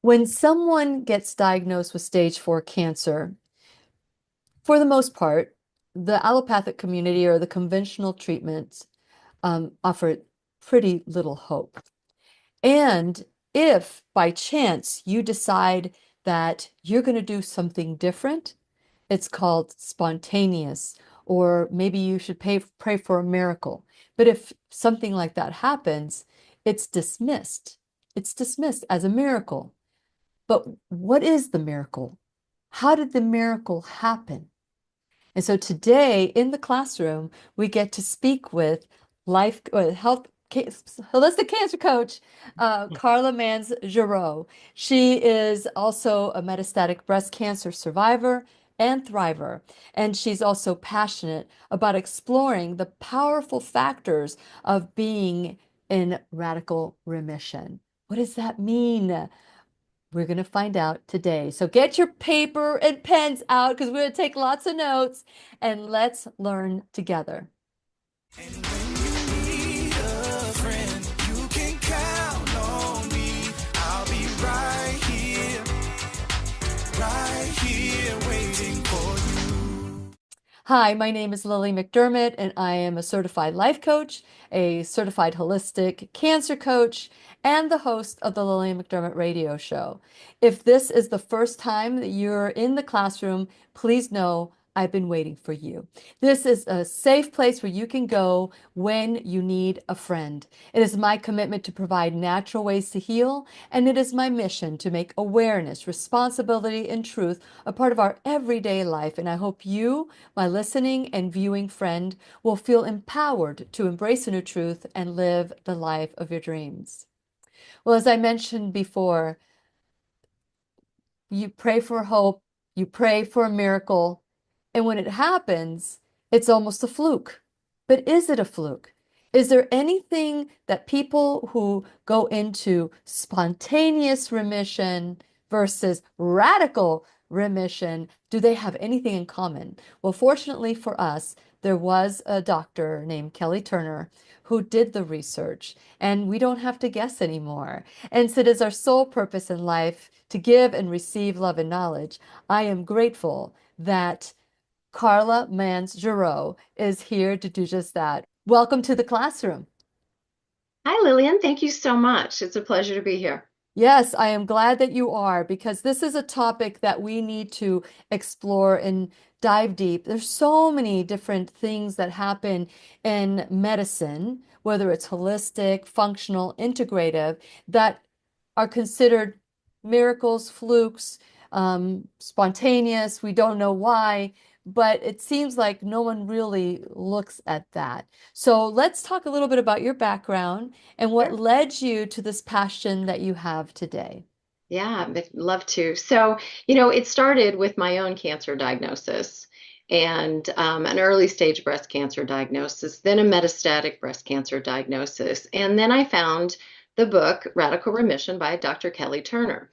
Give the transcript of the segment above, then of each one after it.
When someone gets diagnosed with stage 4 cancer, for the most part, the allopathic community or the conventional treatments offer pretty little hope. And if by chance you decide that you're going to do something different, it's called spontaneous, or maybe you should pray for a miracle. But if something like that happens, it's dismissed. It's dismissed as a miracle. But what is the miracle? How did the miracle happen? And so today in the classroom, we get to speak with health holistic cancer coach, Karla Mans Giroux. She is also a metastatic breast cancer survivor and thriver, and she's also passionate about exploring the powerful factors of being in radical remission. What does that mean? We're going to find out today. So get your paper and pens out because we're going to take lots of notes and let's learn together. And when you need a friend, you can count on me. I'll be right here waiting for you. Hi, my name is Lillian McDermott, and I am a certified life coach, a certified holistic cancer coach, and the host of the Lillian McDermott radio show. If this is the first time that you're in the classroom, please know I've been waiting for you. This is a safe place where you can go when you need a friend. It is my commitment to provide natural ways to heal, and it is my mission to make awareness, responsibility, and truth a part of our everyday life. And I hope you, my listening and viewing friend, will feel empowered to embrace a new truth and live the life of your dreams. Well, as I mentioned before, you pray for hope, you pray for a miracle, and when it happens, it's almost a fluke. But is it a fluke? Is there anything that people who go into spontaneous remission versus radical remission, do they have anything in common? Well, fortunately for us, there was a doctor named Kelly Turner who did the research, and we don't have to guess anymore. And so it is our sole purpose in life to give and receive love and knowledge. I am grateful that Karla Mans Giroux is here to do just that. Welcome to the classroom. Hi, Lillian. Thank you so much. It's a pleasure to be here. Yes, I am glad that you are because this is a topic that we need to explore and dive deep. There's so many different things that happen in medicine, whether it's holistic, functional, integrative, that are considered miracles, flukes, spontaneous. We don't know why, but it seems like no one really looks at that. So let's talk a little bit about your background and what Sure. led you to this passion that you have today. Yeah, I'd love to. So, it started with my own cancer diagnosis and an early stage breast cancer diagnosis, then a metastatic breast cancer diagnosis. And then I found the book Radical Remission by Dr. Kelly Turner.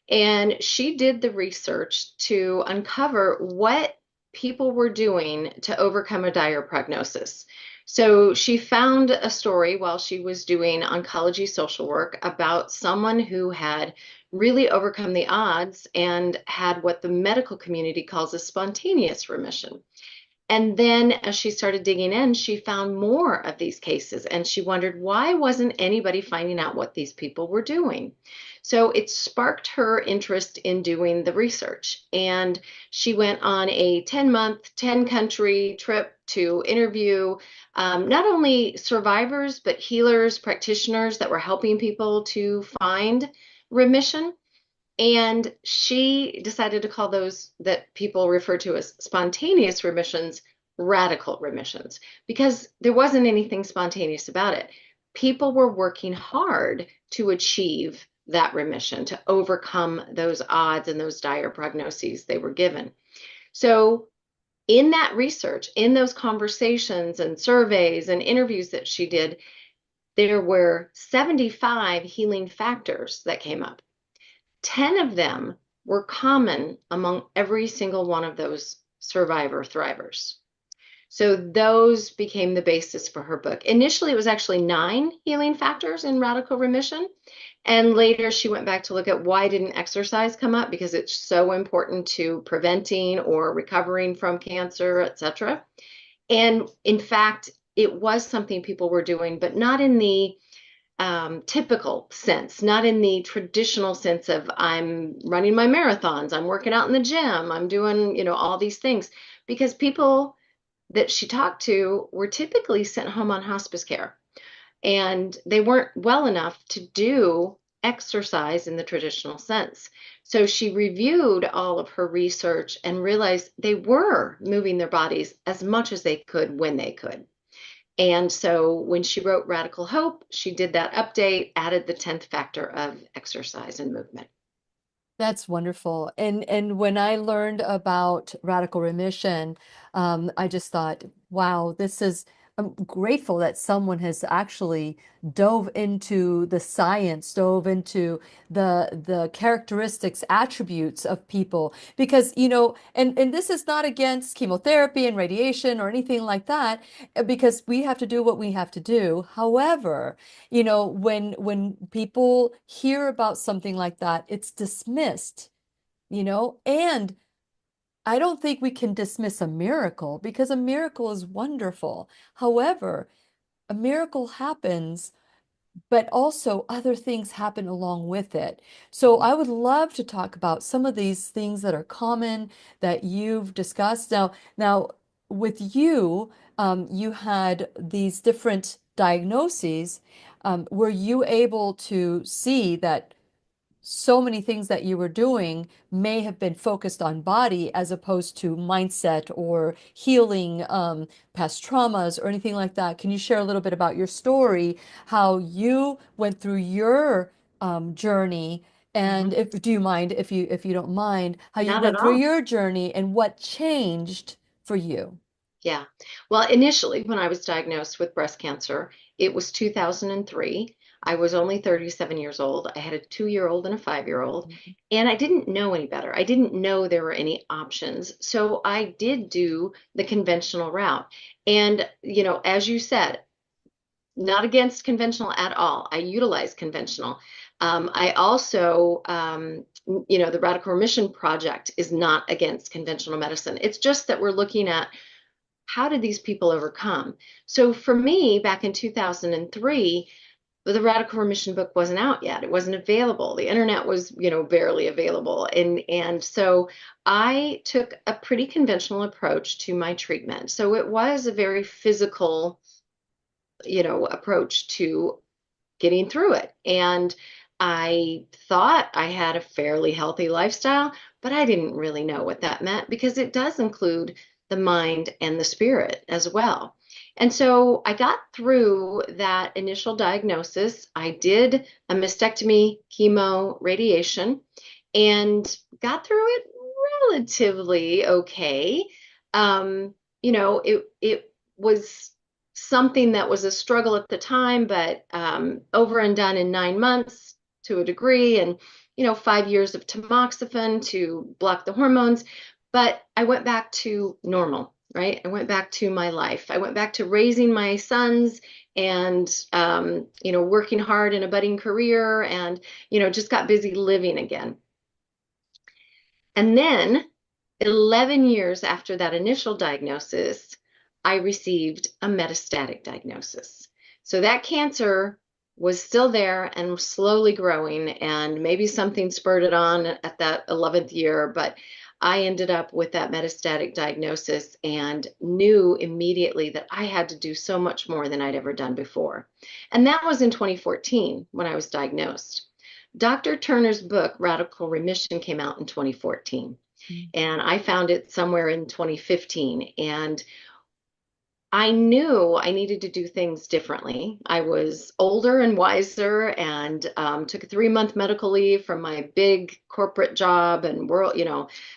And she did the research to uncover what people were doing to overcome a dire prognosis. So she found a story while she was doing oncology social work about someone who had really overcome the odds and had what the medical community calls a spontaneous remission. And then as she started digging in, she found more of these cases and she wondered why wasn't anybody finding out what these people were doing? So it sparked her interest in doing the research. And she went on a 10-month, 10-country trip to interview not only survivors, but healers, practitioners that were helping people to find remission. And she decided to call those that people refer to as spontaneous remissions radical remissions because there wasn't anything spontaneous about it. People were working hard to achieve that remission, to overcome those odds and those dire prognoses they were given. So, in that research, in those conversations and surveys and interviews that she did, there were 75 healing factors that came up. 10 of them were common among every single one of those survivor thrivers. So those became the basis for her book. Initially, it was actually 9 healing factors in radical remission. And later she went back to look at why didn't exercise come up, because it's so important to preventing or recovering from cancer, etc. And in fact, it was something people were doing, but not in the typical sense, not in the traditional sense of I'm running my marathons, I'm working out in the gym, I'm doing, all these things. Because people that she talked to were typically sent home on hospice care, and they weren't well enough to do exercise in the traditional sense. So she reviewed all of her research and realized they were moving their bodies as much as they could when they could. And so when she wrote Radical Hope, she did that update, added the 10th factor of exercise and movement. That's wonderful. And when I learned about radical remission, I just thought, wow, I'm grateful that someone has actually dove into the science, dove into the characteristics, attributes of people. Because, and this is not against chemotherapy and radiation or anything like that, because we have to do what we have to do. However, when people hear about something like that, it's dismissed, and I don't think we can dismiss a miracle because a miracle is wonderful. However, a miracle happens, but also other things happen along with it. So I would love to talk about some of these things that are common that you've discussed. Now with you, you had these different diagnoses. Were you able to see that so many things that you were doing may have been focused on body as opposed to mindset or healing past traumas or anything like that? Can you share a little bit about your story, how you went through your journey? And Mhm. if do you mind, if you don't mind, how you Not at went through all. your journey and what changed for you? Yeah. Well, initially, when I was diagnosed with breast cancer, it was 2003. I was only 37 years old. I had a 2-year-old and a 5-year-old, and I didn't know any better. I didn't know there were any options. So I did do the conventional route. And, as you said, not against conventional at all. I utilize conventional. I also, the Radical Remission Project is not against conventional medicine. It's just that we're looking at how did these people overcome? So for me, back in 2003, the Radical Remission book wasn't out yet. It wasn't available. The internet was, barely available. And so I took a pretty conventional approach to my treatment. So it was a very physical, approach to getting through it. And I thought I had a fairly healthy lifestyle, but I didn't really know what that meant because it does include the mind and the spirit as well. And so I got through that initial diagnosis. I did a mastectomy, chemo, radiation, and got through it relatively okay. It was something that was a struggle at the time, but over and done in 9 months to a degree, and 5 years of tamoxifen to block the hormones. But I went back to normal, right? I went back to my life. I went back to raising my sons and working hard in a budding career, and just got busy living again. And then 11 years after that initial diagnosis, I received a metastatic diagnosis. So that cancer was still there and slowly growing, and maybe something spurred it on at that 11th year, but I ended up with that metastatic diagnosis and knew immediately that I had to do so much more than I'd ever done before. And that was in 2014 when I was diagnosed. Dr. Turner's book, Radical Remission, came out in 2014. And I found it somewhere in 2015. And I knew I needed to do things differently. I was older and wiser, and took a 3-month medical leave from my big corporate job and world,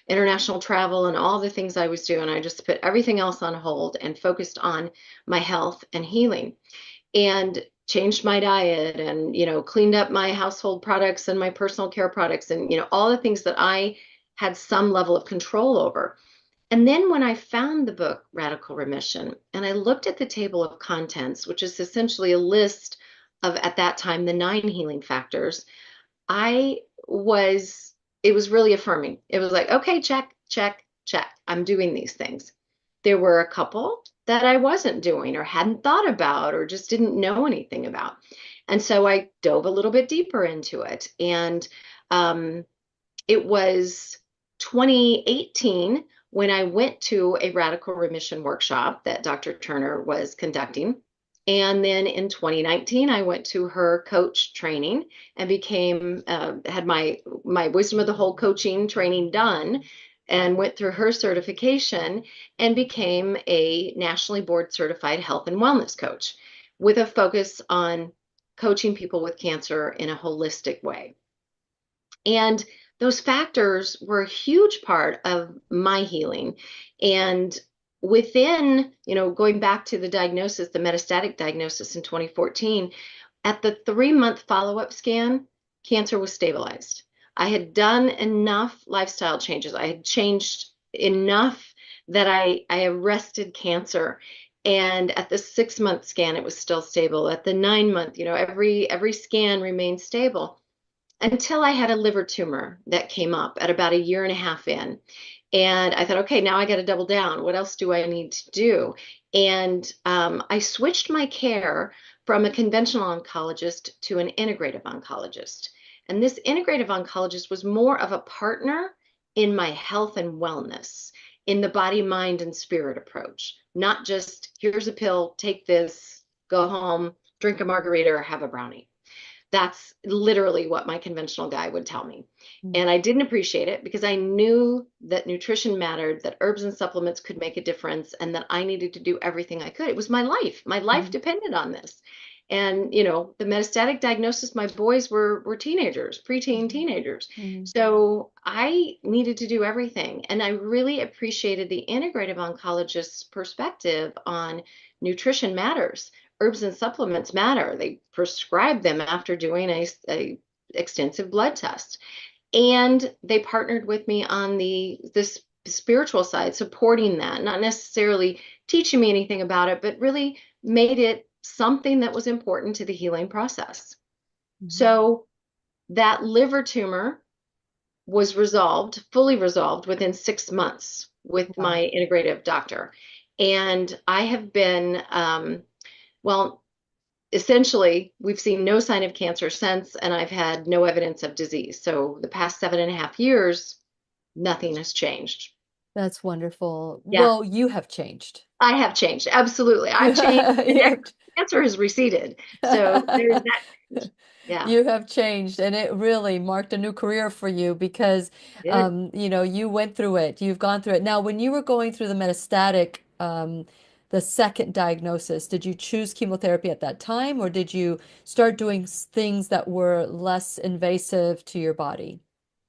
international travel and all the things I was doing. I just put everything else on hold and focused on my health and healing, and changed my diet, and cleaned up my household products and my personal care products, and all the things that I had some level of control over. And then when I found the book Radical Remission and I looked at the table of contents, which is essentially a list of, at that time, the 9 healing factors, I was, it was really affirming. It was like, okay, check, check, check. I'm doing these things. There were a couple that I wasn't doing or hadn't thought about or just didn't know anything about. And so I dove a little bit deeper into it. And um, it was 2018 when I went to a radical remission workshop that Dr. Turner was conducting. And then in 2019, I went to her coach training and became had my wisdom of the whole coaching training done, and went through her certification and became a nationally board certified health and wellness coach with a focus on coaching people with cancer in a holistic way. And those factors were a huge part of my healing. And within, going back to the diagnosis, the metastatic diagnosis in 2014, at the 3-month follow-up scan, cancer was stabilized. I had done enough lifestyle changes. I had changed enough that I arrested cancer. And at the 6-month scan, it was still stable. At the 9-month, every scan remained stable until I had a liver tumor that came up at about a year and a half in. And I thought, okay, now I got to double down. What else do I need to do? And I switched my care from a conventional oncologist to an integrative oncologist. And this integrative oncologist was more of a partner in my health and wellness, in the body, mind, and spirit approach, not just here's a pill, take this, go home, drink a margarita, or have a brownie. That's literally what my conventional guy would tell me. Mm. And I didn't appreciate it because I knew that nutrition mattered, that herbs and supplements could make a difference, and that I needed to do everything I could. It was my life. My life Mm. depended on this. And, the metastatic diagnosis, my boys were teenagers, preteen teenagers. Mm. So I needed to do everything. And I really appreciated the integrative oncologist's perspective on nutrition matters. Herbs and supplements matter. They prescribe them after doing a extensive blood test. And they partnered with me on this spiritual side, supporting that, not necessarily teaching me anything about it, but really made it something that was important to the healing process. Mhm. So that liver tumor was resolved, fully resolved within 6 months with Wow. my integrative doctor. And I have been, well, essentially, we've seen no sign of cancer since, and I've had no evidence of disease. So the past 7.5 years, nothing has changed. That's wonderful. Yeah, Well, you have changed. I have changed. Absolutely. I've changed, and You have cancer has receded. So there's that change. Yeah, You have changed, and it really marked a new career for you because, it did. you went through it. You've gone through it. Now, when you were going through the metastatic, the second diagnosis, did you choose chemotherapy at that time, or did you start doing things that were less invasive to your body?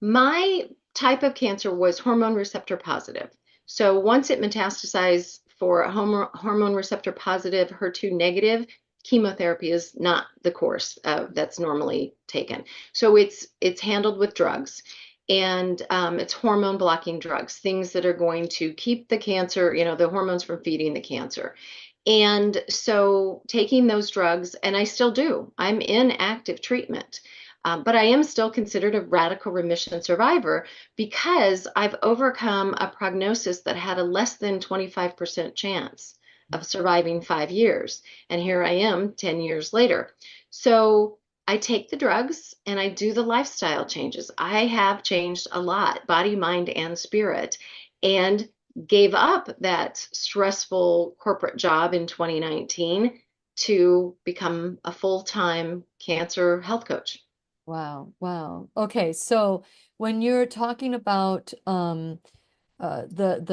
My type of cancer was hormone receptor positive. So once it metastasized for a hormone receptor positive, HER2 negative, chemotherapy is not the course that's normally taken. So it's handled with drugs, and it's hormone blocking drugs, things that are going to keep the cancer, the hormones from feeding the cancer. And so taking those drugs, and I still do, I'm in active treatment. But I am still considered a radical remission survivor because I've overcome a prognosis that had a less than 25% chance of surviving 5 years. And here I am 10 years later. So I take the drugs and I do the lifestyle changes. I have changed a lot, body, mind, and spirit, and gave up that stressful corporate job in 2019 to become a full-time cancer health coach. Wow, wow. Okay, so when you're talking about the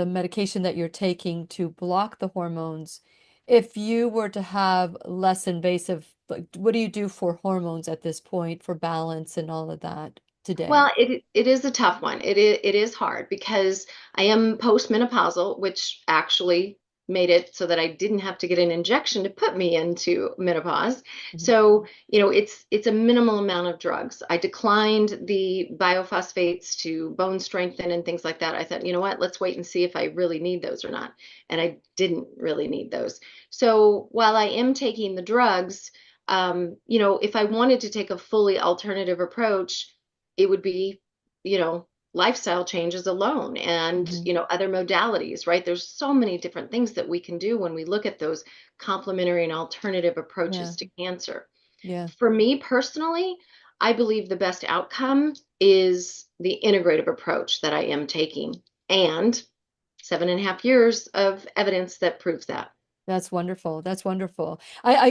medication that you're taking to block the hormones, if you were to have less invasive, like, what do you do for hormones at this point for balance and all of that today? Well, it is a tough one. It is hard because I am postmenopausal, which actually made it so that I didn't have to get an injection to put me into menopause. Mhm. So, it's a minimal amount of drugs. I declined the biophosphates to bone strengthen and things like that. I thought, you know what, let's wait and see if I really need those or not. And I didn't really need those. So while I am taking the drugs, if I wanted to take a fully alternative approach, it would be, you know, lifestyle changes alone and, Mhm. other modalities, right? There's so many different things that we can do when we look at those complementary and alternative Yeah. approaches to cancer. Yeah. For me personally, I believe the best outcome is the integrative approach that I am taking, and 7.5 years of evidence that proves that. That's wonderful. That's wonderful. I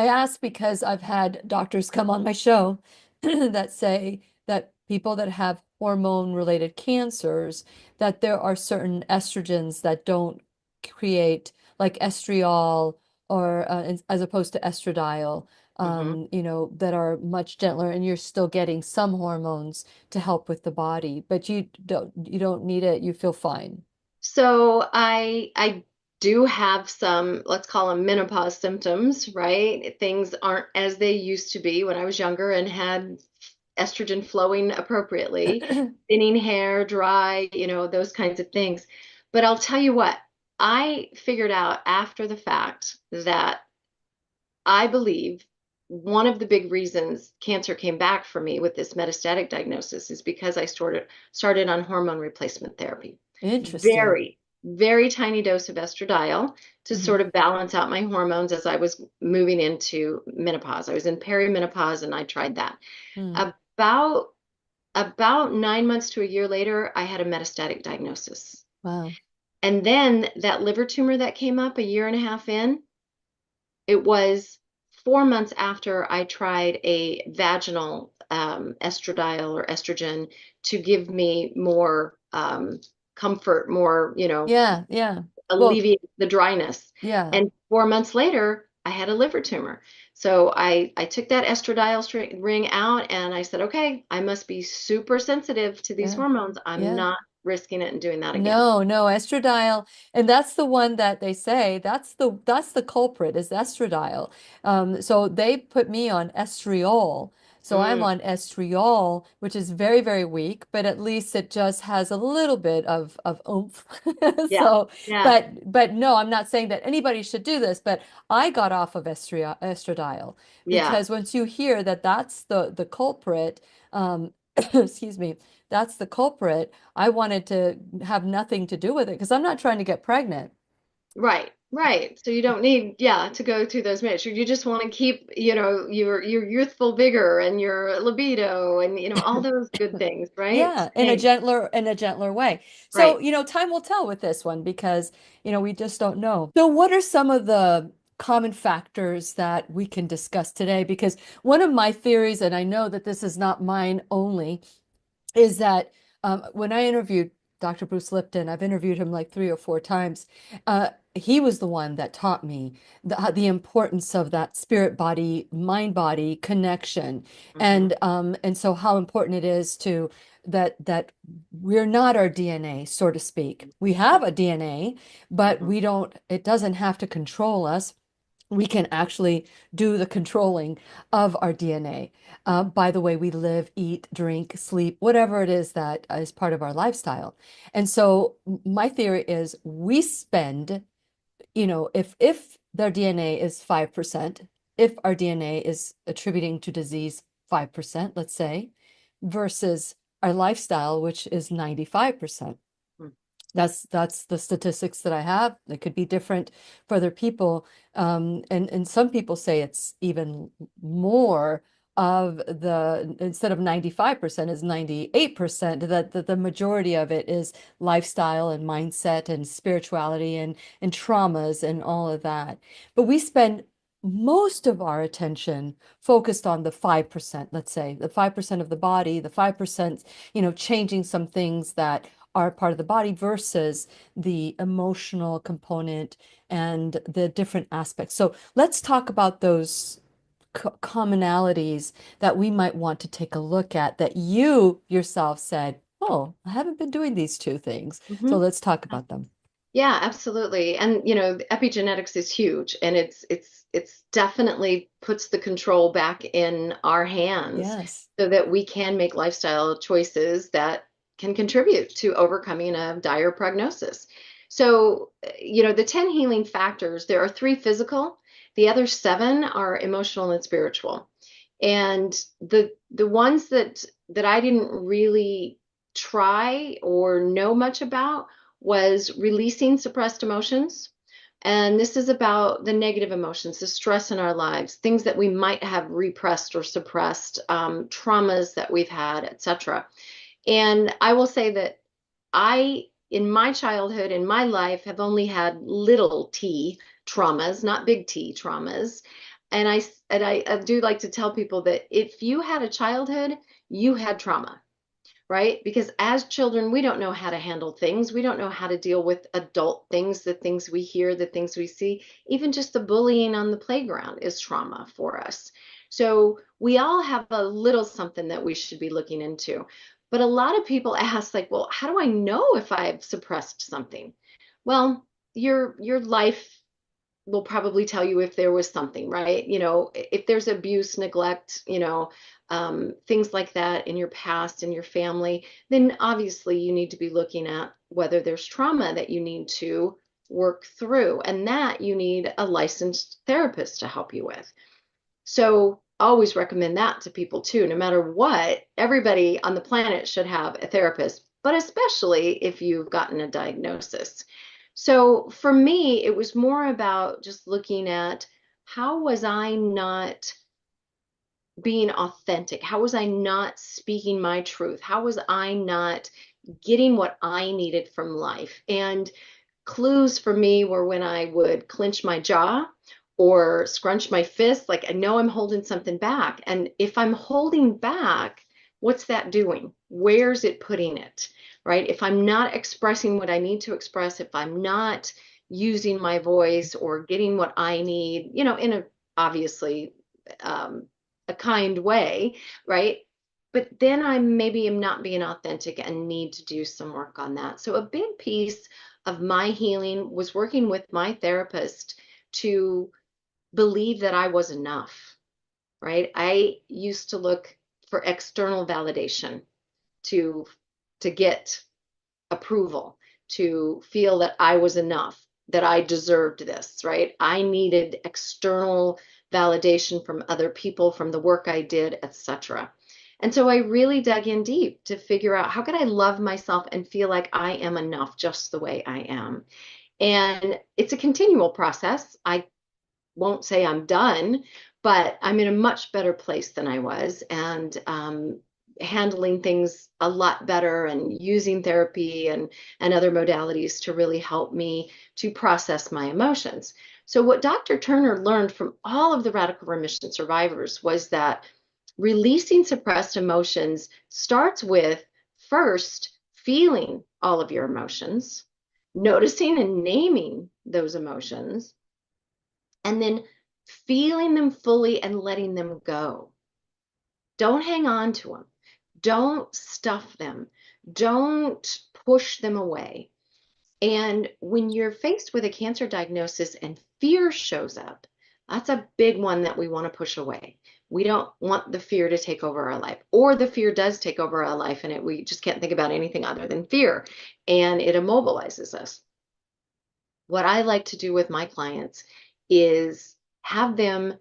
ask because I've had doctors come on my show that say that people that have hormone related cancers, that there are certain estrogens that don't create like estriol or as opposed to estradiol, Mhm. that are much gentler and you're still getting some hormones to help with the body, but you don't need it. You feel fine. So I do have some, let's call them menopause symptoms, right? Things aren't as they used to be when I was younger and had estrogen flowing appropriately, thinning hair, dry, those kinds of things. But I'll tell you what, I figured out after the fact that I believe one of the big reasons cancer came back for me with this metastatic diagnosis is because I started on hormone replacement therapy. Interesting. Very, very tiny dose of estradiol to Mhm. sort of balance out my hormones as I was moving into menopause. I was in perimenopause and I tried that. Mm. About about 9 months to a year later, I had a metastatic diagnosis. Wow. And then that liver tumor that came up a year and a half in, it was 4 months after I tried a vaginal estradiol or estrogen to give me more comfort, more, Yeah, yeah. Well, alleviate the dryness. yeah, And 4 months later, I had a liver tumor. So I took that estradiol ring out and I said, okay, I must be super sensitive to these yeah, hormones. I'm yeah. not risking it and doing that again. No, no, estradiol, and that's the one that they say that's the culprit is estradiol. So they put me on estriol. So I'm Mm, on estriol, which is very, very weak, but at least it just has a little bit of oomph. yeah, So, yeah, but no, I'm not saying that anybody should do this, but I got off of estradiol yeah. because once you hear that that's the culprit, excuse me, that's the culprit. I wanted to have nothing to do with it because I'm not trying to get pregnant. Right, right. So you don't need, yeah, to go through those measures. You just want to keep, your youthful vigor and your libido and all those good things, right? Yeah, Same. in a gentler way. So, Right. time will tell with this one because, we just don't know. So, what are some of the common factors that we can discuss today? Because one of my theories, and I know that this is not mine only, is that when I interviewed Dr. Bruce Lipton, I've interviewed him like 3 or 4 times. He was the one that taught me the importance of that spirit body, mind body connection, Hmm. and so how important it is to that we're not our DNA, so to speak. We have a DNA, but Hmm. we don't. It doesn't have to control us. We can actually do the controlling of our DNA by the way we live, eat, drink, sleep, whatever it is that is part of our lifestyle. And so my theory is we spend, if their DNA is 5%, if our DNA is attributing to disease 5%, let's say, versus our lifestyle, which is 95%. That's the statistics that I have. It could be different for other people. And some people say it's even more of the instead of 95% is 98%, that the majority of it is lifestyle and mindset and spirituality and traumas and all of that. But we spend most of our attention focused on the 5%, let's say, the 5% of the body, the 5%, changing some things that are part of the body versus the emotional component and the different aspects. So let's talk about those commonalities that we might want to take a look at that you yourself said, oh, I haven't been doing these two things. So Hmm. let's talk about them. Yeah, absolutely. And epigenetics is huge, and it's definitely puts the control back in our hands Yes. so that we can make lifestyle choices that can contribute to overcoming a dire prognosis. So, the 10 healing factors, there are three physical, the other seven are emotional and spiritual. And the ones that I didn't really try or know much about was releasing suppressed emotions. And this is about the negative emotions, the stress in our lives, things that we might have repressed or suppressed, traumas that we've had, etc. And I will say that in my childhood, in my life, have only had little t traumas, not big T traumas. And I do like to tell people that if you had a childhood, you had trauma, right? Because as children, we don't know how to handle things. We don't know how to deal with adult things, the things we hear, the things we see. Even just the bullying on the playground is trauma for us. So we all have a little something that we should be looking into. But a lot of people ask, like, well, how do I know if I've suppressed something? Well, your life will probably tell you if there was something, right? If there's abuse, neglect, things like that in your past, in your family, then obviously you need to be looking at whether there's trauma that you need to work through, and that you need a licensed therapist to help you with. So always recommend that to people too. No matter what, everybody on the planet should have a therapist, but especially if you've gotten a diagnosis. So for me, it was more about just looking at how was I not being authentic? How was I not speaking my truth? How was I not getting what I needed from life? And clues for me were when I would clench my jaw or scrunch my fist, like I know I'm holding something back. And if I'm holding back, what's that doing? Where's it putting it? Right? If I'm not expressing what I need to express, if I'm not using my voice or getting what I need, in a obviously um, a kind way, right? But then I maybe am not being authentic and need to do some work on that. So a big piece of my healing was working with my therapist to believe that I was enough, right? I used to look for external validation to get approval, to feel that I was enough, that I deserved this, right? I needed external validation from other people, from the work I did, etc. And so I really dug in deep to figure out how could I love myself and feel like I am enough just the way I am. And it's a continual process. I won't say I'm done, but I'm in a much better place than I was, and handling things a lot better and using therapy and other modalities to really help me to process my emotions. So what Dr. Turner learned from all of the radical remission survivors was that releasing suppressed emotions starts with first feeling all of your emotions, noticing and naming those emotions, and then feeling them fully and letting them go. Don't hang on to them. Don't stuff them. Don't push them away. And when you're faced with a cancer diagnosis and fear shows up, that's a big one that we want to push away. We don't want the fear to take over our life, or the fear does take over our life and we just can't think about anything other than fear, and it immobilizes us. What I like to do with my clients is have them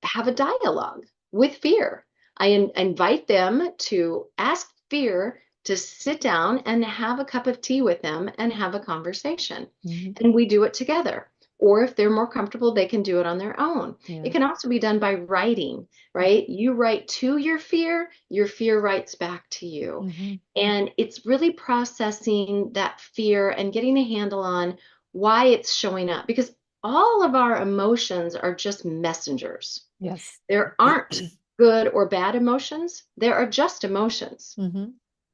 have a dialogue with fear. I invite them to ask fear to sit down and have a cup of tea with them and have a conversation. Mhm. And we do it together. Or if they're more comfortable, they can do it on their own. Yeah. It can also be done by writing, right? You write to your fear writes back to you. Mm-hmm. And it's really processing that fear and getting a handle on why it's showing up, because all of our emotions are just messengers. Yes. There aren't good or bad emotions. There are just emotions. Mm-hmm.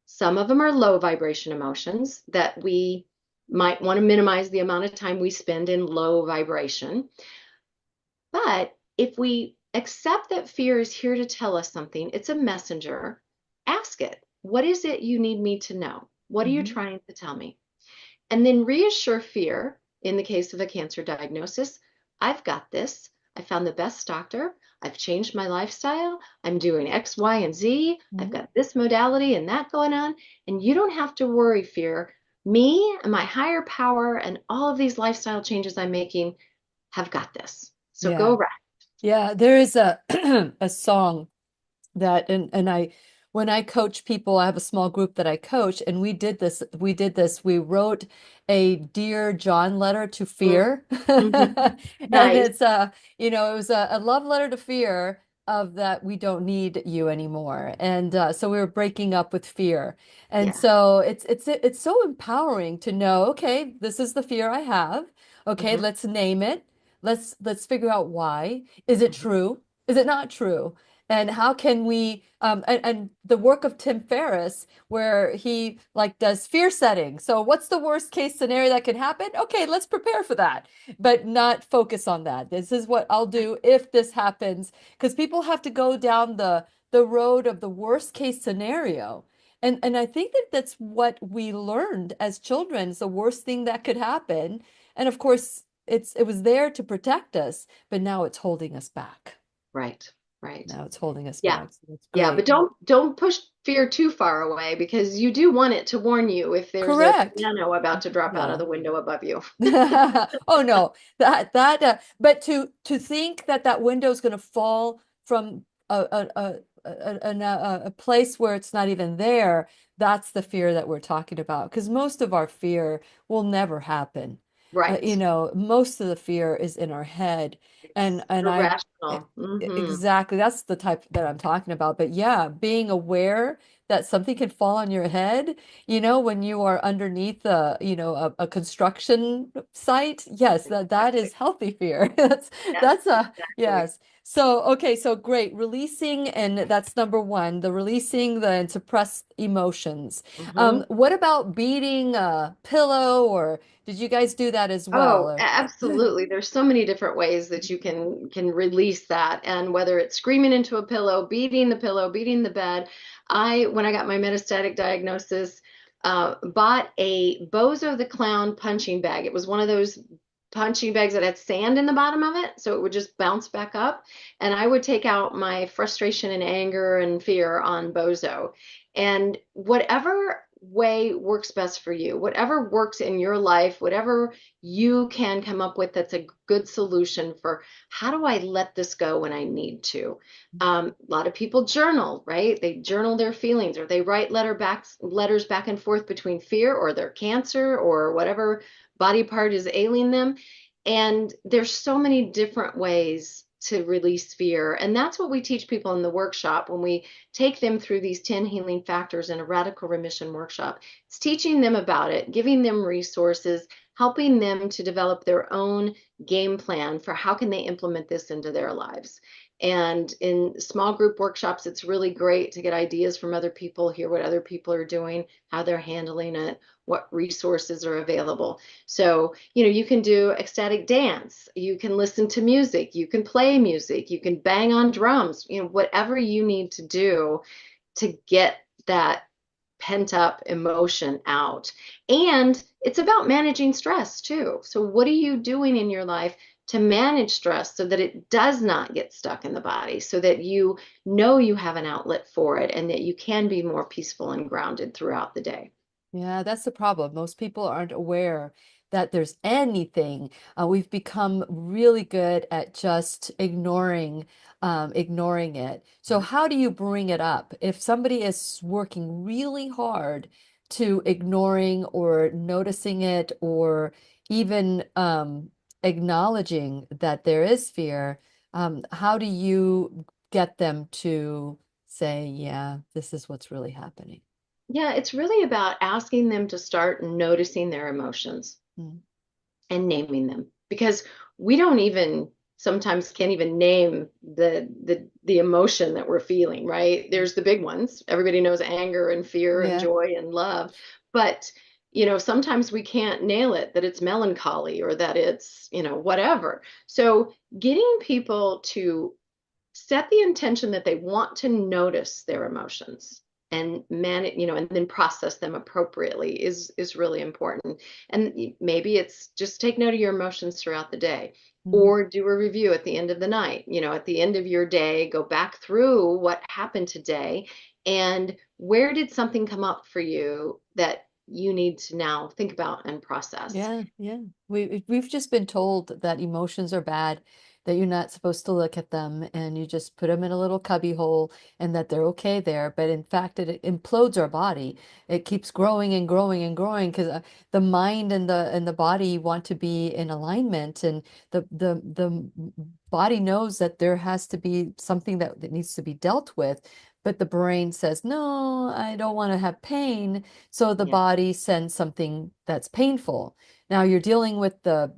Some of them are low vibration emotions that we might want to minimize the amount of time we spend in low vibration. But if we accept that fear is here to tell us something, it's a messenger, ask it. What is it you need me to know? What are you Mm-hmm. trying to tell me? And then reassure fear in the case of a cancer diagnosis. I've got this. I found the best doctor. I've changed my lifestyle. I'm doing X, Y, and Z. I've Mhm. got this modality and that going on. And you don't have to worry, fear. Me and my higher power and all of these lifestyle changes I'm making have got this. So Yeah. go right. Yeah, there is a a song that and I when I coach people, I have a small group that I coach, and we wrote a Dear John letter to fear. Mm-hmm. And Nice. it's it was a love letter to fear of that we don't need you anymore. And so we were breaking up with fear. And Yeah. so it's so empowering to know, okay, this is the fear I have. Okay, Mm-hmm. let's name it. Let's figure out why. Is it Mm-hmm. true? Is it not true? And how can we and the work of Tim Ferriss where he like does fear setting. So what's the worst case scenario that can happen? Okay, let's prepare for that, but not focus on that. This is what I'll do if this happens, because people have to go down the road of the worst case scenario. And I think that that's what we learned as children. It's the worst thing that could happen. And of course, it was there to protect us, but now it's holding us back. Right. Right. Now it's holding us Yeah. back. So that's Yeah, but great. don't push fear too far away because you do want it to warn you if there's a Correct. piano about to drop out of Yeah. the window above you. Oh no, but to think that that window is going to fall from a place where it's not even there, that's the fear that we're talking about. Because most of our fear will never happen. Right. Most of the fear is in our head, and It's and I e- irrational. Hmm. exactly that's the type that I'm talking about. But yeah, being aware that something can fall on your head, when you are underneath a construction site, yes, that is Exactly. healthy fear. Yes, That's a exactly. yes. So okay, so great. Releasing, and that's number one, the releasing the and suppressed emotions. Hmm. What about beating a pillow, or did you guys do that as well? Oh, absolutely. There's so many different ways that you can release that. And whether it's screaming into a pillow, beating the bed. When I got my metastatic diagnosis, bought a Bozo the Clown punching bag. It was one of those punching bags that had sand in the bottom of it, so it would just bounce back up. And I would take out my frustration and anger and fear on Bozo. And whatever way works best for you, whatever works in your life, whatever you can come up with that's a good solution for how do I let this go when I need to. A lot of people journal, right? They journal their feelings or they write letters back and forth between fear or their cancer or whatever body part is ailing them. And there's so many different ways to release fear. And that's what we teach people in the workshop when we take them through these 10 healing factors in a radical remission workshop. It's teaching them about it, giving them resources, helping them to develop their own game plan for how can they implement this into their lives. And in small group workshops, it's really great to get ideas from other people, hear what other people are doing, how they're handling it, what resources are available. So, you can do ecstatic dance, you can listen to music, you can play music, you can bang on drums, whatever you need to do to get that pent up emotion out. And it's about managing stress too. So, what are you doing in your life to manage stress so that it does not get stuck in the body, so that you know you have an outlet for it and that you can be more peaceful and grounded throughout the day? Yeah, that's the problem. Most people aren't aware that there's anything. We've become really good at just ignoring it. So how do you bring it up? If somebody is working really hard to ignoring or noticing it or even acknowledging that there is fear, how do you get them to say, yeah, this is what's really happening? Yeah, it's really about asking them to start noticing their emotions Mm. and naming them because we don't even sometimes can't even name the emotion that we're feeling, right? There's the big ones. Everybody knows anger and fear and Yeah. joy and love, but sometimes we can't nail it that it's melancholy or that it's, whatever. So getting people to set the intention that they want to notice their emotions and and then process them appropriately is really important. And maybe it's just take note of your emotions throughout the day, Mhm. or do a review at the end of the night. At the end of your day, go back through what happened today and where did something come up for you that you need to now think about and process. Yeah, yeah. We've just been told that emotions are bad, that you're not supposed to look at them, and you just put them in a little cubby hole, and that they're okay there. But in fact, it implodes our body. It keeps growing and growing and growing because the mind and the body want to be in alignment, and the body knows that there has to be something that needs to be dealt with. But the brain says, no, I don't want to have pain. So the Yeah, body sends something that's painful. Now you're dealing with the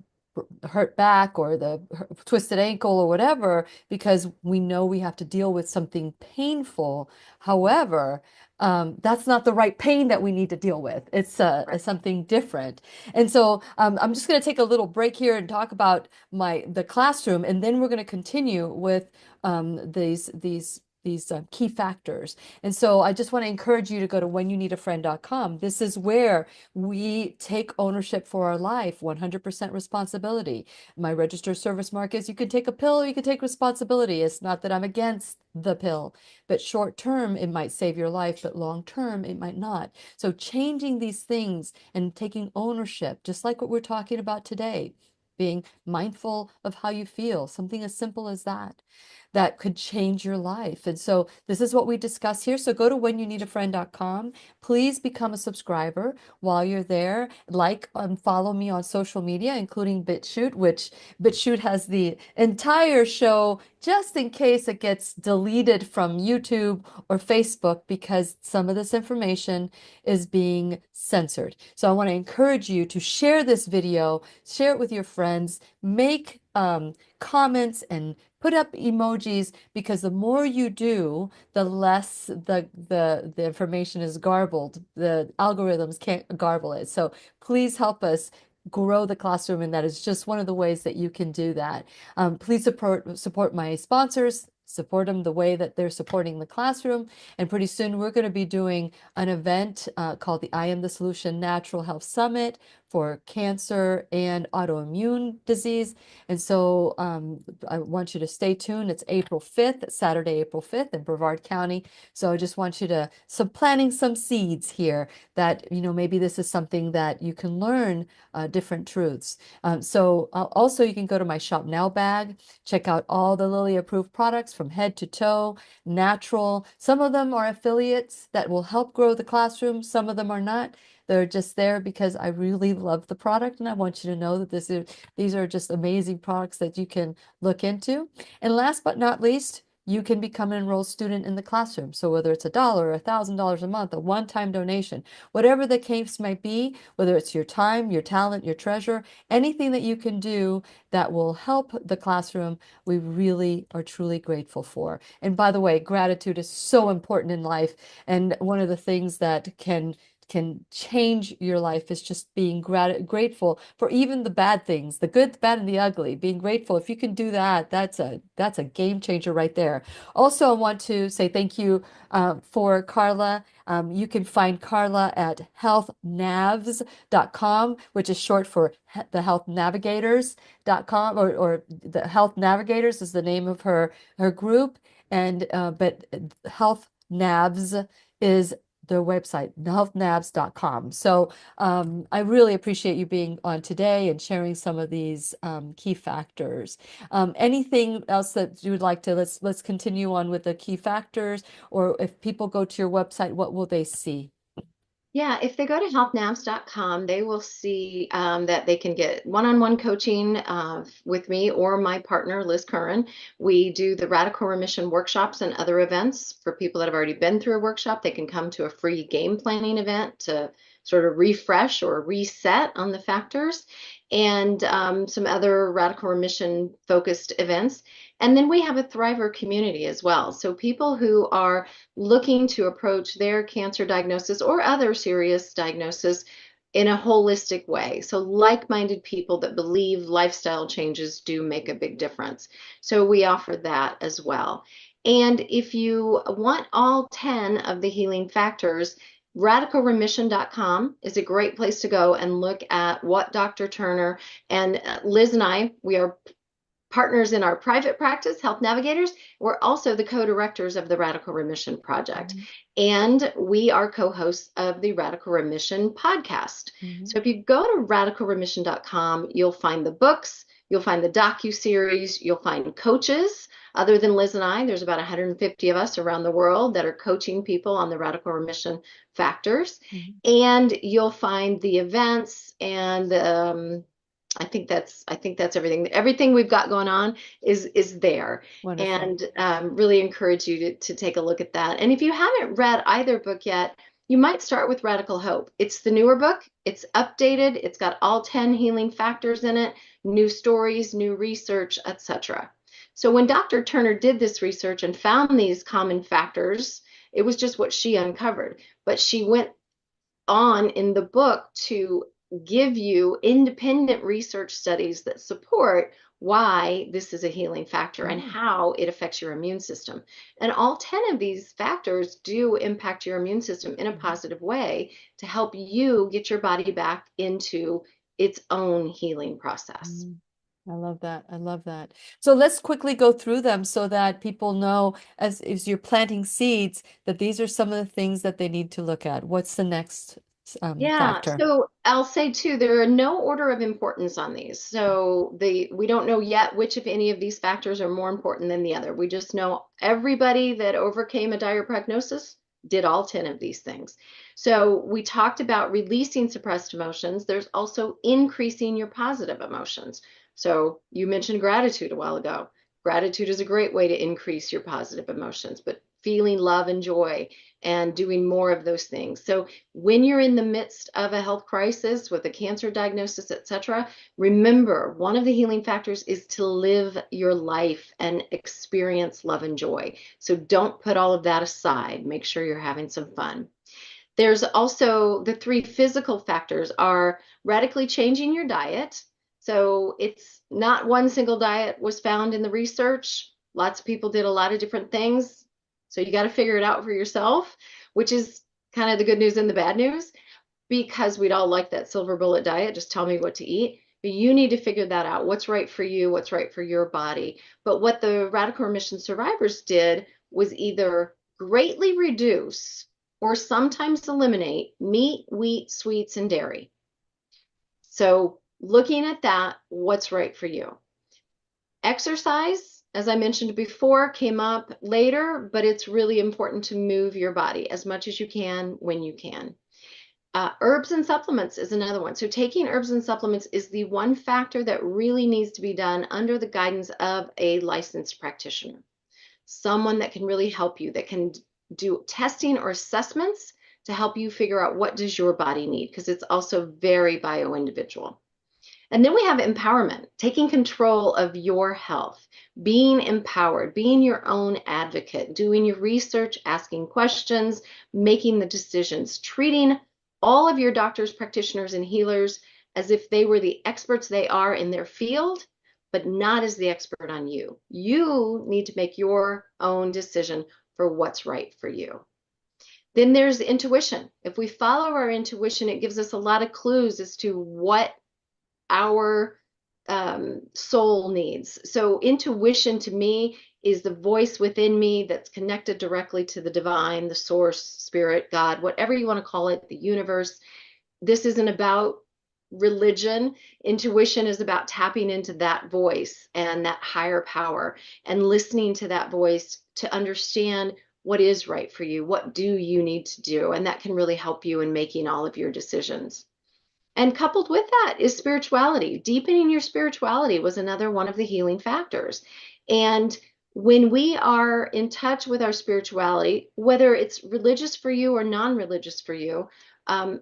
hurt back or the twisted ankle or whatever because we know we have to deal with something painful. However, that's not the right pain that we need to deal with. It's right. something different. And so I'm just going to take a little break here and talk about the classroom, and then we're going to continue with these key factors. And so I just want to encourage you to go to whenyouneedafriend.com. This is where we take ownership for our life, 100% responsibility. My registered service mark is you can take a pill, you can take responsibility. It's not that I'm against the pill, but short term, it might save your life, but long term, it might not. So changing these things and taking ownership, just like what we're talking about today, being mindful of how you feel, something as simple as that that could change your life. And so this is what we discuss here. So go to whenyouneedafriend.com. Please become a subscriber while you're there. Like and follow me on social media, including BitChute, which BitChute has the entire show just in case it gets deleted from YouTube or Facebook because some of this information is being censored. So I want to encourage you to share this video, share it with your friends, make comments and put up emojis because the more you do, the less the information is garbled. The algorithms can't garble it. So please help us grow the classroom, and that is just one of the ways that you can do that. Please support my sponsors. Support them the way that they're supporting the classroom. And pretty soon we're going to be doing an event called the I Am the Solution Natural Health Summit for cancer and autoimmune disease. And so I want you to stay tuned. It's April 5th, Saturday, April 5th in Brevard County. So I just want you to, planting some seeds here that, maybe this is something that you can learn different truths. So also you can go to my Shop Now bag, check out all the Lilly approved products from head to toe, natural. Some of them are affiliates that will help grow the classroom. Some of them are not. They're just there because I really love the product, and I want you to know that these are just amazing products that you can look into. And last but not least, you can become an enrolled student in the classroom. So whether it's $1, $1,000 a month, a one-time donation, whatever the case might be, whether it's your time, your talent, your treasure, anything that you can do that will help the classroom, we really are truly grateful for. And by the way, gratitude is so important in life. And one of the things that can change your life is just being grateful for even the bad things, the good, the bad, and the ugly. Being grateful. If you can do that, that's a game changer right there. Also, I want to say thank you for Karla. You can find Karla at healthnavs.com, which is short for the healthnavigators.com, or the Health Navigators is the name of her group. And but Health Navs is their website, healthnavs.com. So I really appreciate you being on today and sharing some of these key factors. Anything else that you would like to, let's continue on with the key factors, or if people go to your website, what will they see? Yeah, if they go to healthnavs.com, they will see that they can get one-on-one coaching with me or my partner, Liz Curran. We do the Radical Remission workshops and other events for people that have already been through a workshop. They can come to a free game planning event to sort of refresh or reset on the factors, and some other Radical Remission focused events. And then we have a Thriver community as well. So people who are looking to approach their cancer diagnosis or other serious diagnosis in a holistic way. So like-minded people that believe lifestyle changes do make a big difference. So we offer that as well. And if you want all 10 of the healing factors, radicalremission.com is a great place to go and look at what Dr. Turner and Liz and I, we are partners in our private practice, Health Navigators. We're also the co-directors of the Radical Remission Project. Mm-hmm. And we are co-hosts of the Radical Remission podcast. Mm-hmm. So if you go to radicalremission.com, you'll find the books, you'll find the docu-series, you'll find coaches. Other than Liz and I, there's about 150 of us around the world that are coaching people on the Radical Remission factors. Mm-hmm. And you'll find the events and I think that's everything. Everything we've got going on is there, Wonderful. and really encourage you to take a look at that. And if you haven't read either book yet, you might start with Radical Hope. It's the newer book. It's updated. It's got all 10 healing factors in it, new stories, new research, etc. So when Dr. Turner did this research and found these common factors, it was just what she uncovered. But she went on in the book to give you independent research studies that support why this is a healing factor and how it affects your immune system. And all 10 of these factors do impact your immune system in a positive way to help you get your body back into its own healing process. I love that. I love that. So let's quickly go through them so that people know as you're planting seeds that these are some of the things that they need to look at. What's the next Yeah, factor? so I'll say too, there are no order of importance on these. So we don't know yet which, if any, of these factors are more important than the other. We just know everybody that overcame a dire prognosis did all 10 of these things. So we talked about releasing suppressed emotions. There's also increasing your positive emotions. So you mentioned gratitude a while ago. Gratitude is a great way to increase your positive emotions, but feeling love and joy and doing more of those things. So when you're in the midst of a health crisis with a cancer diagnosis, etc., remember one of the healing factors is to live your life and experience love and joy. So don't put all of that aside. Make sure you're having some fun. There's also the 3 physical factors are radically changing your diet. So it's not one single diet was found in the research. Lots of people did a lot of different things. So you got to figure it out for yourself, which is kind of the good news and the bad news, because we'd all like that silver bullet diet. Just tell me what to eat. But you need to figure that out. What's right for you? What's right for your body? But what the radical remission survivors did was either greatly reduce or sometimes eliminate meat, wheat, sweets, and dairy. So looking at that, what's right for you? Exercise, as I mentioned before, came up later, but it's really important to move your body as much as you can when you can. Herbs and supplements is another one. So taking herbs and supplements is the one factor that really needs to be done under the guidance of a licensed practitioner. Someone that can really help you, that can do testing or assessments to help you figure out what does your body need, because it's also very bio-individual. And then we have empowerment, taking control of your health, being empowered, being your own advocate, doing your research, asking questions, making the decisions, treating all of your doctors, practitioners, and healers as if they were the experts they are in their field, but not as the expert on you. You need to make your own decision for what's right for you. Then there's intuition. If we follow our intuition, it gives us a lot of clues as to what our soul needs. So intuition to me is the voice within me that's connected directly to the divine, the source, spirit, God, whatever you want to call it, the universe. This isn't about religion. Intuition is about tapping into that voice and that higher power and listening to that voice to understand what is right for you. What do you need to do? And that can really help you in making all of your decisions. And coupled with that is spirituality. Deepening your spirituality was another one of the healing factors. And when we are in touch with our spirituality, whether it's religious for you or non-religious for you,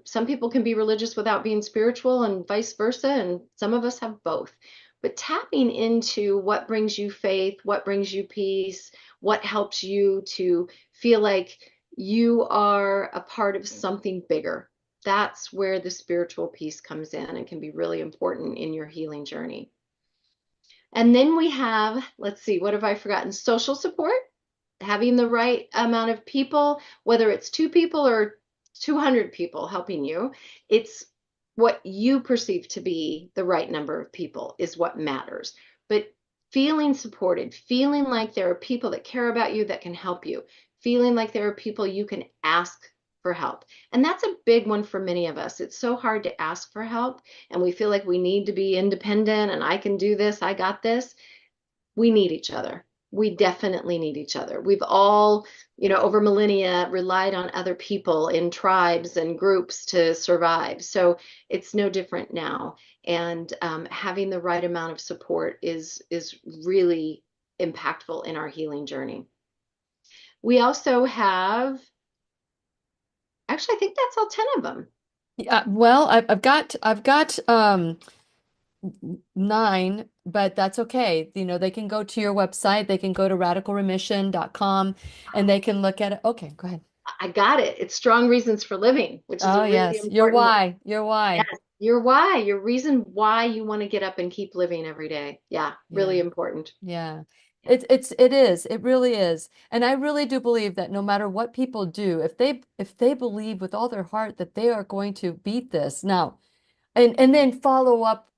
some people can be religious without being spiritual and vice versa, and some of us have both. But tapping into what brings you faith, what brings you peace, what helps you to feel like you are a part of something bigger. That's where the spiritual piece comes in and can be really important in your healing journey. And then we have, let's see, what have I forgotten? Social support. having the right amount of people, whether it's two people or 200 people helping you, it's what you perceive to be the right number of people is what matters. But feeling supported, feeling like there are people that care about you that can help you, feeling like there are people you can ask for help. And that's a big one for many of us. It's so hard to ask for help, and we feel like we need to be independent and I can do this, I got this. We need each other. We definitely need each other. We've all, over millennia relied on other people in tribes and groups to survive. So it's no different now. And having the right amount of support is really impactful in our healing journey. We also have, actually, I think that's all 10 of them. Yeah, well, I've got 9, but that's okay. They can go to your website, they can go to radicalremission.com and they can look at it. Okay, go ahead. I got it. It's strong reasons for living, which is a Oh, really yes. Your important one. why. Your Yes, why. your why, your reason why you want to get up and keep living every day. Yeah, really Yeah. important. Yeah. It is. It really is. And I really do believe that no matter what people do, if they believe with all their heart that they are going to beat this. Now, and then follow up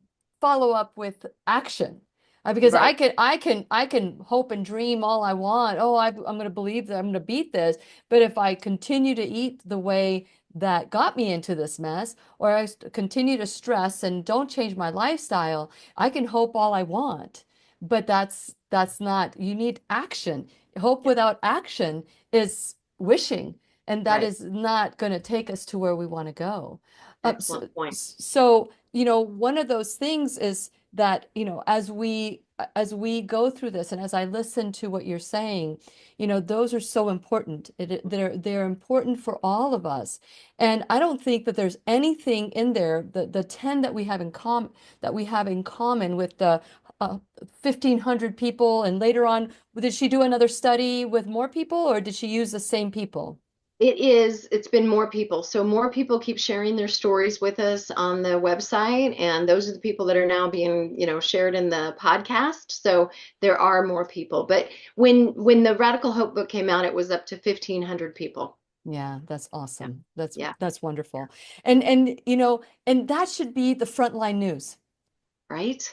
with action. Because I Right. can I can I can hope and dream all I want. Oh, I'm going to believe that I'm going to beat this. But if I continue to eat the way that got me into this mess, or continue to stress and don't change my lifestyle, I can hope all I want. But that's not, you need action. Hope Yeah, without action is wishing, and that right. is not going to take us to where we want to go. So, Excellent point. one of those things is that, as we go through this and as I listen to what you're saying, those are so important. They're important for all of us. And I don't think that there's anything in there, the 10 that we have in common with the 1,500 people. And later on, did she do another study with more people, or did she use the same people? It's been more people. So more people keep sharing their stories with us on the website, and those are the people that are now being, shared in the podcast. So there are more people. But when the Radical Hope book came out, it was up to 1,500 people. Yeah, that's Yeah. awesome. That's Yeah. that's wonderful. And that should be the frontline news. Right?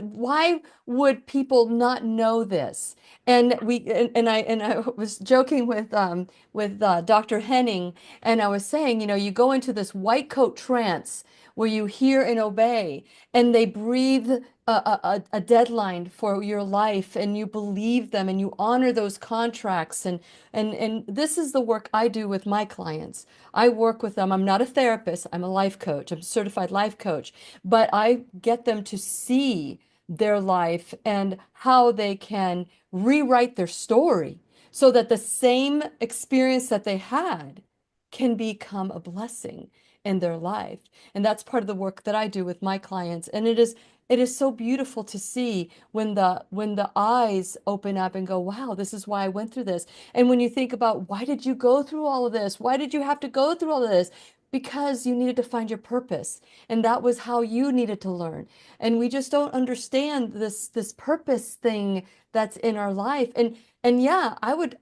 Why would people not know this? And I was joking with Dr. Henning, and I was saying, you go into this white coat trance where you hear and obey, and they breathe a deadline for your life, and you believe them, and you honor those contracts, and this is the work I do with my clients. I work with them. I'm not a therapist. I'm a life coach. I'm a certified life coach, but I get them to see their life and how they can rewrite their story so that the same experience that they had can become a blessing in their life. And that's part of the work that I do with my clients. And it is so beautiful to see when the eyes open up and go, wow, this is why I went through this. And when you think about, why did you go through all of this? Why did you have to go through all of this? Because you needed to find your purpose. And that was how you needed to learn. And we just don't understand this purpose thing that's in our life. And yeah, I would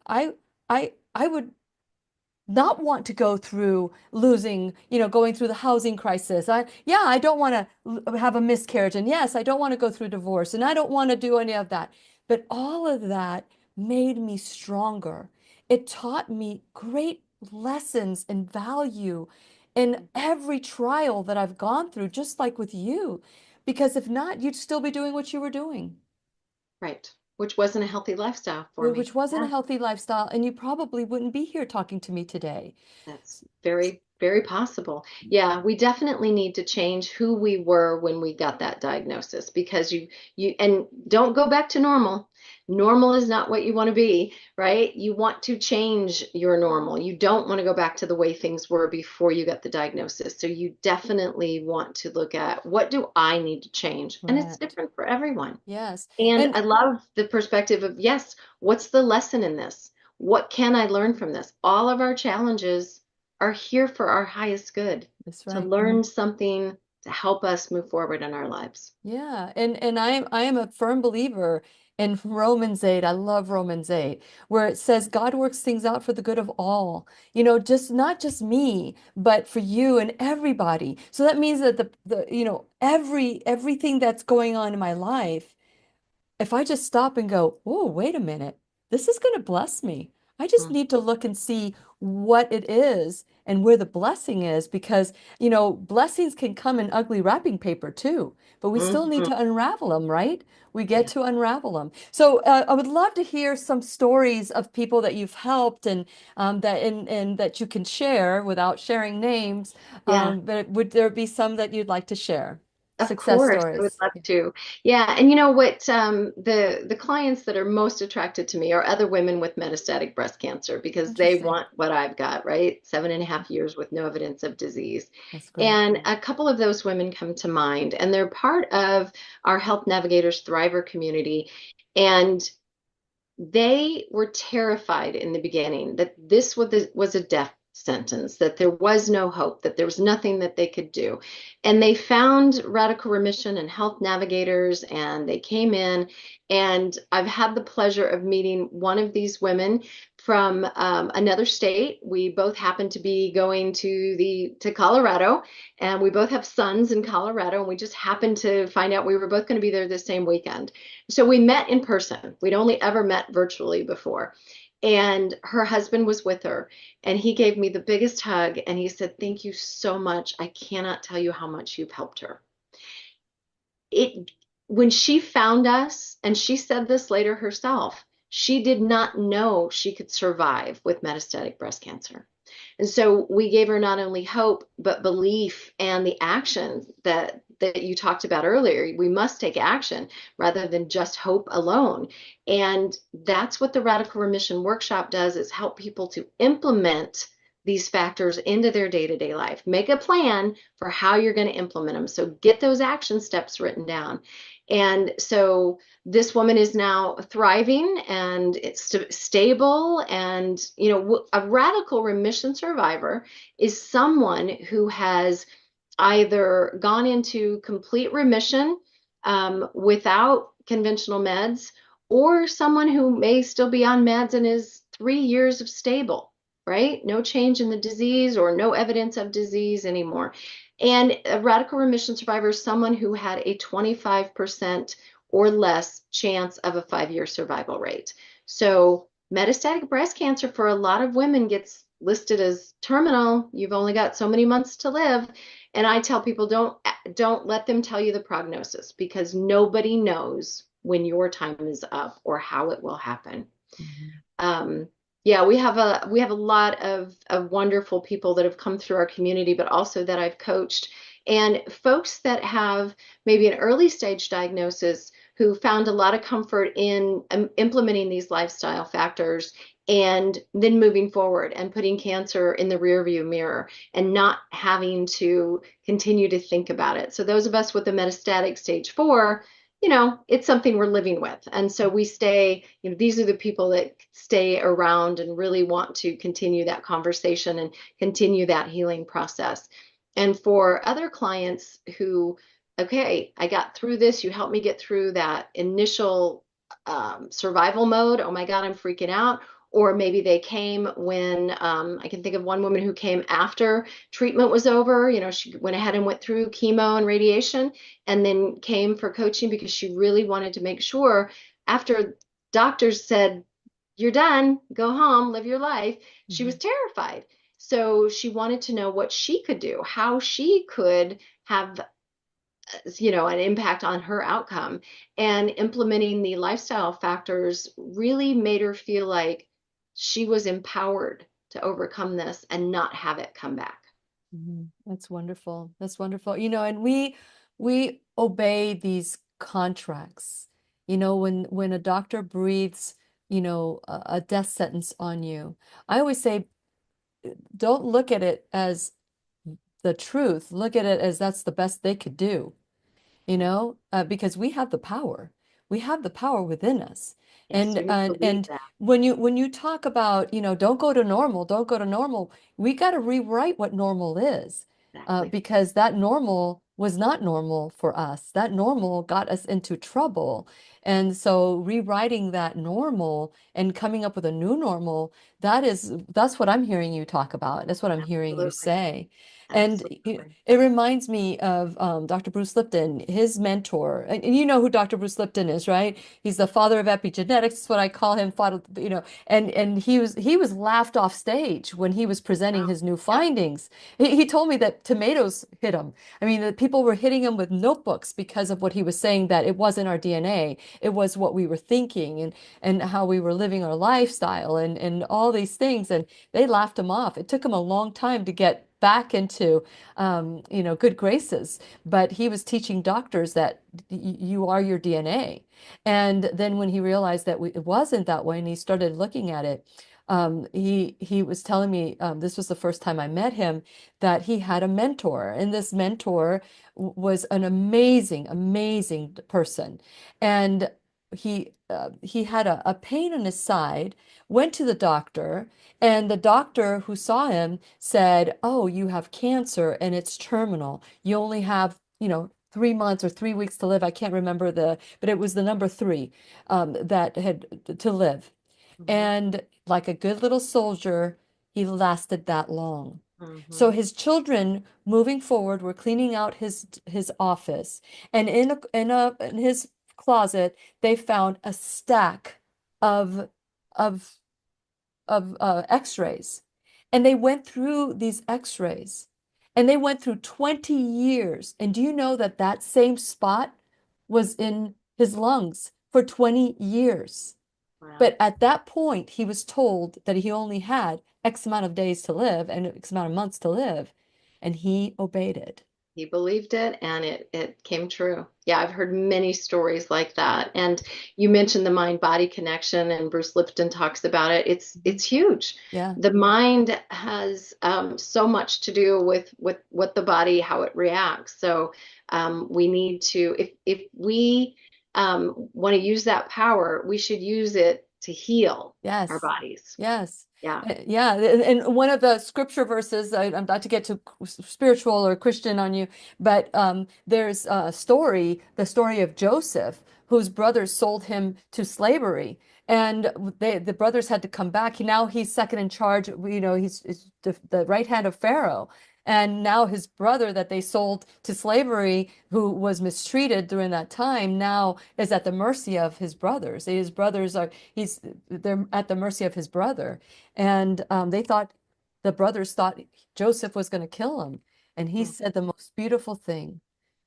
not want to go through losing, going through the housing crisis. I don't want to have a miscarriage. And yes, I don't want to go through divorce. And I don't want to do any of that. But all of that made me stronger. It taught me great lessons and value in every trial that I've gone through, just like with you. Because if not, you'd still be doing what you were doing, Right. Which wasn't a healthy lifestyle for me. which wasn't a Yeah. healthy lifestyle. And you probably wouldn't be here talking to me today. That's very, very possible. Yeah, we definitely need to change who we were when we got that diagnosis, because and don't go back to normal. Normal is not what you want to be, right? You want to change your normal. You don't want to go back to the way things were before you got the diagnosis. So you definitely want to look at, what do I need to change? And it's Right. different for everyone. Yes. And And I love the perspective of, yes, what's the lesson in this? What can I learn from this? All of our challenges are here for our highest good, that's to right. learn something to help us move forward in our lives. Yeah. And I am a firm believer in Romans 8, I love Romans 8, where it says God works things out for the good of all, just not just me, but for you and everybody. So that means that everything that's going on in my life, if I just stop and go, oh, wait a minute, this is going to bless me. I just Mm, need to look and see what it is and where the blessing is because, blessings can come in ugly wrapping paper too, but we still need mhm. to unravel them, right? We get Yeah. to unravel them. So I would love to hear some stories of people that you've helped and and that you can share without sharing names. Yeah. But would there be some that you'd like to share? Of Success course, I would stories. love to. Yeah, and you know what? The clients that are most attracted to me are other women with metastatic breast cancer because they Interesting. want what I've got, right? 7.5 years with no evidence of disease. That's great. And a couple of those women come to mind, and they're part of our Health Navigators Thriver community. And they were terrified in the beginning that this was a death sentence, that there was no hope, that there was nothing that they could do. And they found Radical Remission and Health Navigators, and they came in. And I've had the pleasure of meeting one of these women from another state. We both happen to be going to Colorado, and we both have sons in Colorado, and we just happened to find out we were both going to be there the same weekend. So we met in person. We'd only ever met virtually before. And her husband was with her, and he gave me the biggest hug. And he said, "Thank you so much. I cannot tell you how much you've helped her." It, when she found us, and she said this later herself, she did not know she could survive with metastatic breast cancer. And so we gave her not only hope, but belief and the action that you talked about earlier. We must take action rather than just hope alone. And that's what the Radical Remission Workshop does, is help people to implement these factors into their day-to-day life. Make a plan for how you're going to implement them. So get those action steps written down. And so this woman is now thriving, and it's stable. And, a radical remission survivor is someone who has either gone into complete remission without conventional meds, or someone who may still be on meds and is 3 years of stable, right? No change in the disease or no evidence of disease anymore. And a radical remission survivor is someone who had a 25% or less chance of a 5-year survival rate. So metastatic breast cancer for a lot of women gets listed as terminal. You've only got so many months to live. And I tell people, don't let them tell you the prognosis, because nobody knows when your time is up or how it will happen. Mhm. Yeah, we have a lot of wonderful people that have come through our community, but also that I've coached, and folks that have maybe an early stage diagnosis who found a lot of comfort in implementing these lifestyle factors, and then moving forward and putting cancer in the rearview mirror and not having to continue to think about it. So those of us with the metastatic stage 4, it's something we're living with. And so we stay, these are the people that stay around and really want to continue that conversation and continue that healing process. And for other clients who, okay, I got through this, you helped me get through that initial survival mode. Oh my God, I'm freaking out. Or maybe they came when I can think of one woman who came after treatment was over. She went ahead and went through chemo and radiation, and then came for coaching because she really wanted to make sure, after doctors said, "You're done, go home, live your life," she was Mhm. terrified. So she wanted to know what she could do, how she could have an impact on her outcome. And implementing the lifestyle factors really made her feel like she was empowered to overcome this and not have it come back. That's wonderful. That's wonderful. And we obey these contracts. When a doctor breathes, a death sentence on you, I always say, don't look at it as the truth. Look at it as that's the best they could do. Because we have the power. We have the power within us. Yes, And you need to and believe and that. when you talk about, don't go to normal, don't go to normal, we got to rewrite what normal is. Exactly. Because that normal was not normal for us. That normal got us into trouble. And so rewriting that normal and coming up with a new normal, that's what I'm hearing you talk about. That's what I'm hearing you Absolutely. say. And Absolutely. it reminds me of Dr. Bruce Lipton, his mentor. And you know who Dr. Bruce Lipton is, right? He's the father of epigenetics. That's what I call him. And he was laughed off stage when he was presenting Wow. his new Yep. findings. He told me that tomatoes hit him. I mean, the people were hitting him with notebooks because of what he was saying, that it wasn't our DNA. It was what we were thinking and how we were living our lifestyle and all these things. And they laughed him off. It took him a long time to get back into good graces. But he was teaching doctors that you are your DNA. And then when he realized that it wasn't that way and he started looking at it, he was telling me, this was the first time I met him, that he had a mentor, and this mentor was an amazing, amazing person. And he had a pain in his side, went to the doctor, and the doctor who saw him said, "Oh, you have cancer and it's terminal. You only have, 3 months or 3 weeks to live." I can't remember but it was the number three that had to live. Hmm. And like a good little soldier, he lasted that long. So Hmm. his children moving forward were cleaning out his office, and in his closet they found a stack of of x-rays. And they went through these x-rays, and they went through 20 years. And do you know that that same spot was in his lungs for 20 years? Wow. But at that point, he was told that he only had X amount of days to live and X amount of months to live, and he obeyed it. He believed it and it came true. Yeah, I've heard many stories like that. And you mentioned the mind body connection, and Bruce Lipton talks about it. Mhm. It's huge. Yeah. The mind has so much to do with what the body, how it reacts. So we need to, if we want to use that power, we should use it to heal our Yes. bodies. Yes. Yeah. Yeah. And one of the scripture verses, I'm not to get too spiritual or Christian on you, but there's a story, the story of Joseph, whose brothers sold him to slavery. And the brothers had to come back. Now he's second in charge. He's the right hand of Pharaoh. And now his brother that they sold to slavery, who was mistreated during that time, now is at the mercy of his brothers. His brothers are, they're at the mercy of his brother. And the brothers thought Joseph was going to kill him. And he Mm. said the most beautiful thing: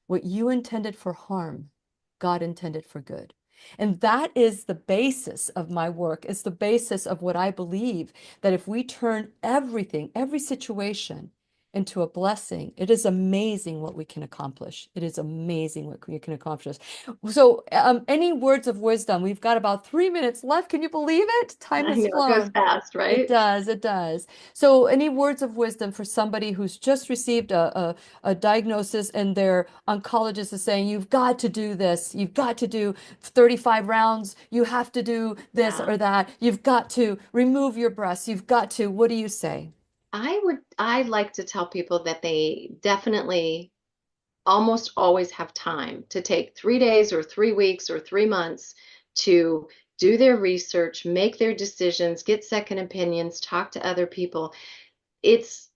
what you intended for harm, God intended for good. And that is the basis of my work. It's the basis of what I believe, that if we turn everything, every situation into a blessing, it is amazing what we can accomplish. It is amazing what we can accomplish. So, any words of wisdom? We've got about 3 minutes left. Can you believe it? Time I has know it goes flown. fast, It right? does, it does. So, any words of wisdom for somebody who's just received a diagnosis, and their oncologist is saying, "You've got to do this. You've got to do 35 rounds. You have to do this Yeah. or that. You've got to remove your breasts. You've got to." What do you say? I'd like to tell people that they definitely almost always have time to take 3 days or 3 weeks or 3 months to do their research, make their decisions, get second opinions, talk to other people. It's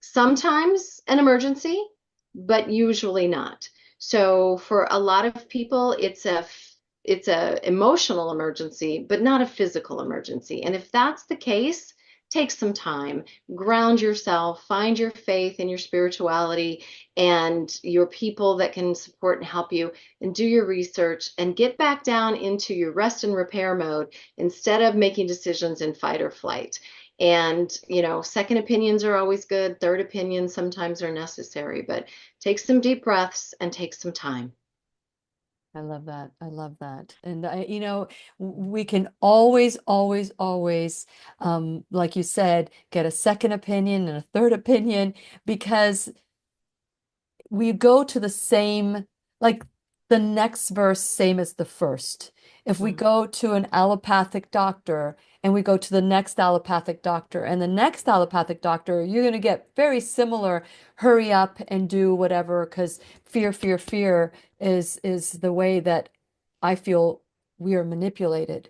sometimes an emergency, but usually not. So for a lot of people, it's a emotional emergency, but not a physical emergency. And if that's the case, take some time, ground yourself, find your faith and your spirituality and your people that can support and help you, and do your research and get back down into your rest and repair mode instead of making decisions in fight or flight. And, second opinions are always good. Third opinions sometimes are necessary, but take some deep breaths and take some time. I love that. I love that. And we can always, always, always, like you said, get a second opinion and a third opinion, because we go to the same, like the next verse, same as the first. If we Mhm. go to an allopathic doctor and we go to the next allopathic doctor and the next allopathic doctor, you're going to get very similar hurry up and do whatever because fear, fear, fear is the way that I feel we are manipulated.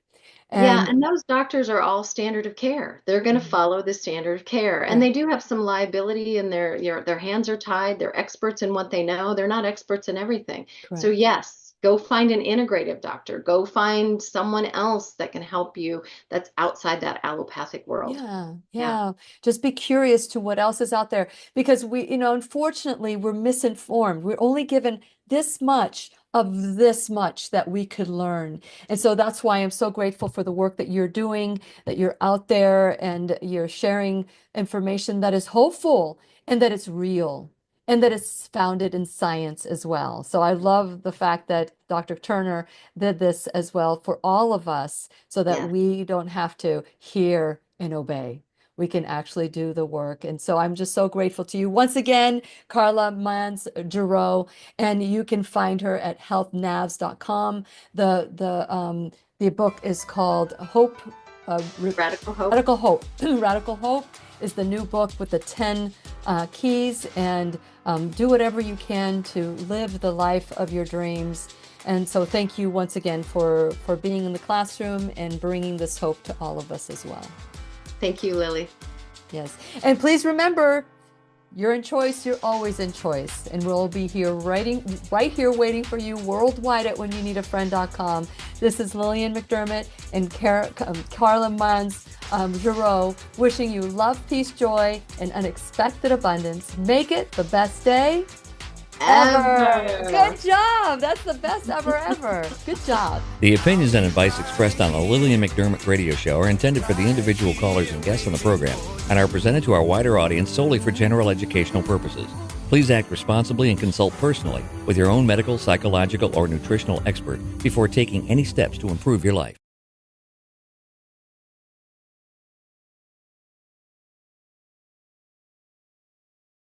Yeah, And and those doctors are all standard of care. They're going to Mhm. follow the standard of care. And Yeah, they do have some liability and their hands are tied. They're experts in what they know. They're not experts in everything. So correct. yes, go find an integrative doctor. Go find someone else that can help you that's outside that allopathic world. Yeah, Yeah. yeah. Just be curious to what else is out there because unfortunately, we're misinformed. We're only given this much of this much that we could learn. And so that's why I'm so grateful for the work that you're doing, that you're out there and you're sharing information that is hopeful and that it's real and that it's founded in science as well. So I love the fact that Dr. Turner did this as well for all of us so that Yeah. we don't have to hear and obey. We can actually do the work. And so I'm just so grateful to you once again, Karla Mans Giroux, and you can find her at healthnavs.com. The book is called Hope, uh, Radical hope. Radical Hope. Radical Hope is the new book with the 10 keys, and do whatever you can to live the life of your dreams. And so thank you once again for being in the classroom and bringing this hope to all of us as well. Thank you, Lily. Yes. And please remember, you're in choice, you're always in choice. And we'll be here right here waiting for you worldwide at whenyouneedafriend.com. This is Lillian McDermott and Karla Mans Giroux wishing you love, peace, joy, and unexpected abundance. Make it the best day ever. Good job. That's the best ever, ever. Good job. The opinions and advice expressed on the Lillian McDermott radio show are intended for the individual callers and guests on the program and are presented to our wider audience solely for general educational purposes. Please act responsibly and consult personally with your own medical, psychological, or nutritional expert before taking any steps to improve your life.